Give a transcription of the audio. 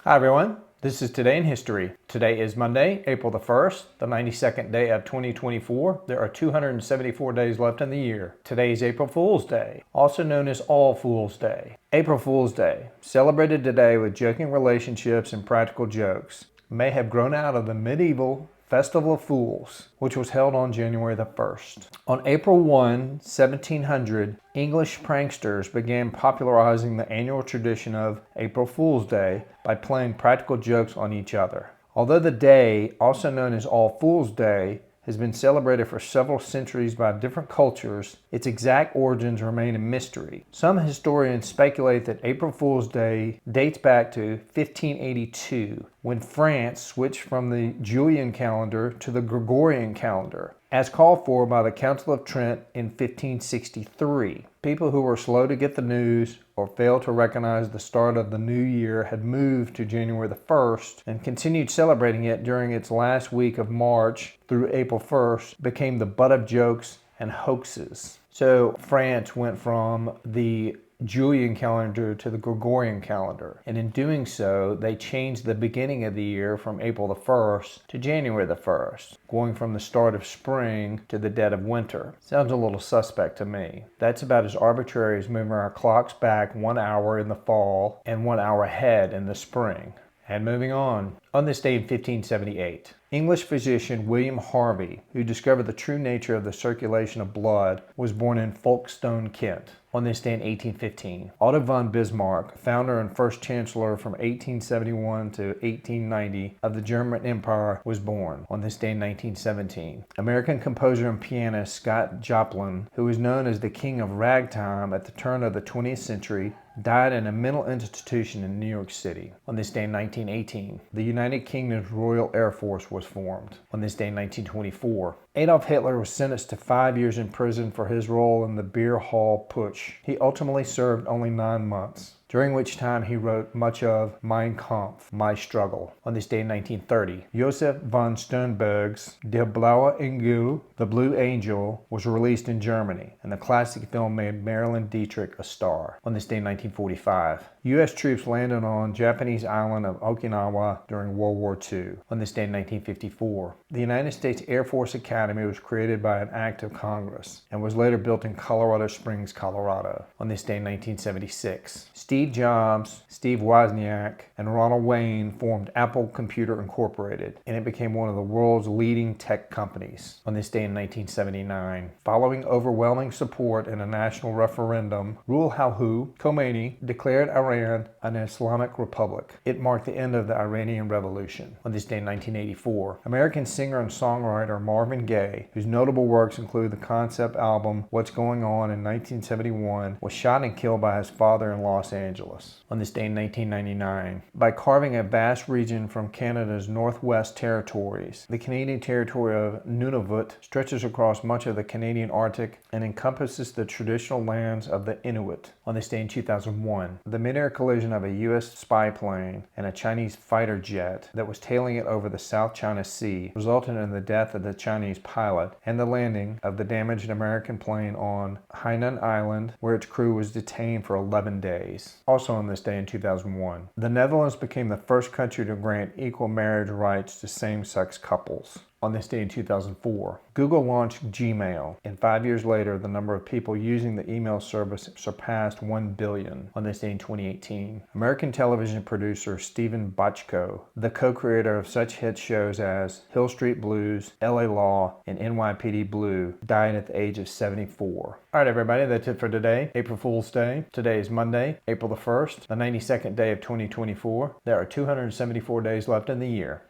Hi everyone, this is Today in History. Today is Monday, April the 1st, the 92nd day of 2024. There are 274 days left in the year. Today is April Fool's Day, also known as All Fool's Day. April Fool's Day, celebrated today with joking relationships and practical jokes, may have grown out of the medieval Festival of Fools, which was held on January the 1st. On April 1, 1700, English pranksters began popularizing the annual tradition of April Fool's Day by playing practical jokes on each other. Although the day, also known as All Fool's Day, has been celebrated for several centuries by different cultures, its exact origins remain a mystery. Some historians speculate that April Fool's Day dates back to 1582, when France switched from the Julian calendar to the Gregorian calendar, as called for by the Council of Trent in 1563. People who were slow to get the news or failed to recognize the start of the new year had moved to January the 1st and continued celebrating it during its last week of March through April 1st, became the butt of jokes and hoaxes. So France went from the Julian calendar to the Gregorian calendar, and in doing so they changed the beginning of the year from April the 1st to January the 1st, going from the start of spring to the dead of winter. Sounds a little suspect to me. That's about as arbitrary as moving our clocks back 1 hour in the fall and 1 hour ahead in the spring. And moving on this day in 1578, English physician William Harvey, who discovered the true nature of the circulation of blood, was born in Folkestone, Kent. On this day in 1815, Otto von Bismarck, founder and first chancellor from 1871 to 1890 of the German Empire, was born. On this day in 1917, American composer and pianist Scott Joplin, who was known as the king of ragtime at the turn of the 20th century, died in a mental institution in New York City. On this day in 1918, the United Kingdom's Royal Air Force was formed. On this day in 1924, Adolf Hitler was sentenced to 5 years in prison for his role in the Beer Hall Putsch. He ultimately served only 9 months, during which time he wrote much of Mein Kampf, My Struggle. On this day in 1930, Josef von Sternberg's Der blaue Engel, The Blue Angel, was released in Germany, and the classic film made Marilyn Dietrich a star. On this day in 1945, U.S. troops landed on Japanese island of Okinawa during World War II. On this day in 1954, the United States Air Force Academy was created by an act of Congress and was later built in Colorado Springs, Colorado. On this day in 1976, Steve Jobs, Steve Wozniak, and Ronald Wayne formed Apple Computer Incorporated, and it became one of the world's leading tech companies. On this day in 1979, following overwhelming support in a national referendum, Ruhollah Khomeini declared Iran an Islamic republic. It marked the end of the Iranian Revolution. On this day in 1984, American singer and songwriter Marvin Gaye, whose notable works include the concept album What's Going On in 1971, was shot and killed by his father in Los Angeles. On this day in 1999, by carving a vast region from Canada's Northwest Territories, the Canadian territory of Nunavut stretches across much of the Canadian Arctic and encompasses the traditional lands of the Inuit. On this day in 2001, the midair collision of a U.S. spy plane and a Chinese fighter jet that was tailing it over the South China Sea resulted in the death of the Chinese pilot and the landing of the damaged American plane on Hainan Island, where its crew was detained for 11 days. Also on this day in 2001, the Netherlands became the first country to grant equal marriage rights to same-sex couples. On this day in 2004, Google launched Gmail, and 5 years later, the number of people using the email service surpassed 1 billion. On this day in 2018, American television producer Stephen Bochco, the co-creator of such hit shows as Hill Street Blues, LA Law, and NYPD Blue, died at the age of 74. All right, everybody, that's it for today. April Fool's Day. Today is Monday, April the 1st, the 92nd day of 2024. There are 274 days left in the year.